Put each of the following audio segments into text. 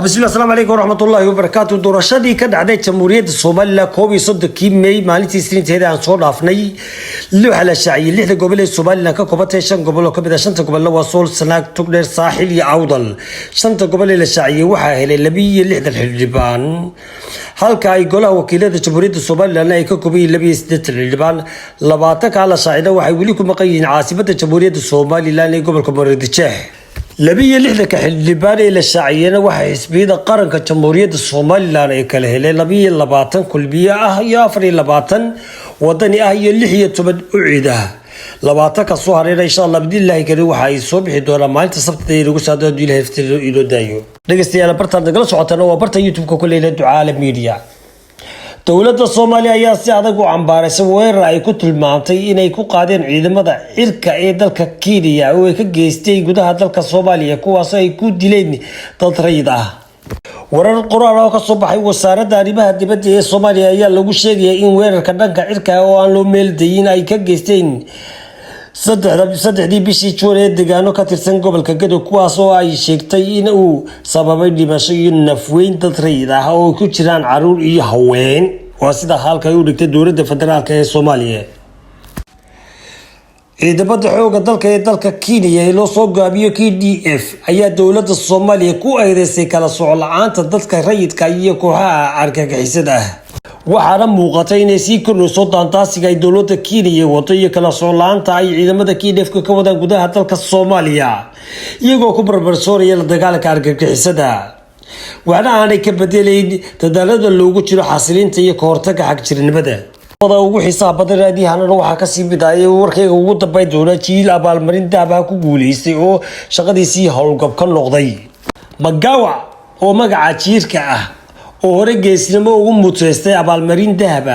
بسم الله السلام عليكم ورحمة الله وبركاته. دورشادي كدعدي جمهورية الصومال كوبي صدقي مي مالتي سنين تهدي عن صور عفني لوحة الشعية اللي قبل الصومال كوبتي شن قبل كبدا شنت قبل وصول سناك تقدر ساحل يعوضل شنت قبل الشعية وحا اللبي اللي الحلبان halka ay golaha wakiilada jamhuuriyadda Soomaaliland ay ka koobay 2 xildhibaan labaatanka ala saacida waxay wali ku maqan yihiin caasimadda jamhuuriyadda Soomaaliland ee gobolka Muqdisho 2 xildhibaan ee la shaaciyana waxa xisbiyada qaranka jamhuuriyadda Soomaaliland ay kala heleen 22 kulbiye ah iyo 24 wadani ah iyo 16 u ciida labaatanka soo hareeray insha Allah bidilaahi kari waxa ay soo bixi doonaan maalinta sabtida ee lagu saado diilay haftido ilo daayo dhageystayaal bartaan dagala socotana waa barta YouTube-ka ku leeyahay Ducaale Media dawladda Soomaaliya ayaa si adag u cambaaraysan weerar ay ku tilmaantay inay ku qaadeen ciidamada cirka ee dalka Kenya oo ay ka geystay gudaha dalka Soomaaliya kuwaas ay ku dileen dad rayid ah warar qoraal oo ka soo baxay wasaaradda arrimaha dibadda ee Soomaaliya ayaa lagu sheegay in weerarka dhanka cirka oo aan loo meeldayin ay ka geysteen saddexdii bishii Juun ee deegaano ka tirsan gobolka Gedo kuwaas oo ay sheegtay in uu sababay dhimasho iyo nafweyn dad rayid ah oo ku jiraan caruur iyo haween waa sida halka ay u dhigtay dowladda federaalka ee Soomaaliya ciidamada xoogga dalka Kenya ee loo soo gaabiyo KDF ayaa dowladda Soomaaliya ku eedeysay kala sooc la'aanta dadka rayidka iyo kooxaha argagixisada ah waxaana muuqatay inay sii kordhiso daantaasiga ay dowladda Kenya wado iyo kala sooc la'aanta ay ciidamada KDF ka wadaan gudaha dalka Soomaaliya iyagoo ku barbarsooraya la dagaalka argagixisada waxaana aanay ka bedelayn dadaalada loogu jiro xasilinta iyo ka hortagga xagjirnimada ugu xisaab badan raadiyahan waxa ka sii bidaayay warkayga ugu dambeey doona jiil abaalmarin dahab ku guuleystay oo shaqadiisii howlgab ka noqday Magawa oo magaca jiirka ah oo hore geesnimo ugu muteystay abaalmarin dahab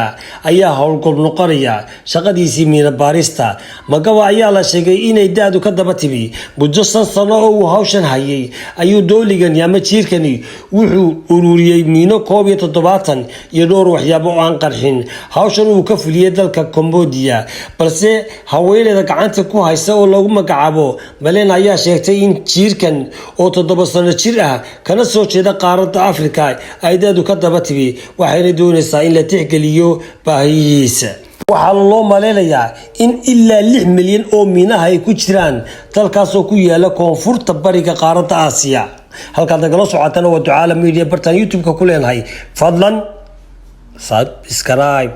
ayaa howlgab noqonaya shaqadiisii miina baarista Magawa ayaa la sheegay inay daadu ka daba timi muddo sano oo uu hawshan hayay ayuu dooligan ama jiirkani wuxuu ururiyay miino 17 iyo dhowr waxyaabo aan qarxin hawshan uu ka fuliyay dalka Cambodia balse haweeneyda gacanta ku haysa oo lagu magacaabo Malen ayaa sheegtay in jiirkan oo 7 sano jir ah kana soo jeeda qaaradda Afrika ay ka daba timi waxayna doonaysaa in la tixgeliyo baahiyihiisa waxa loo maleynayaa in ilaa 6 milyan oo miinaha ay ku jiraan dalkaas oo ku yaala koonfurta bariga qaaradda Aasiya halka dagala socotana waa Ducaale Media bartaan YouTube-ka ku leenahay fadlan subscribe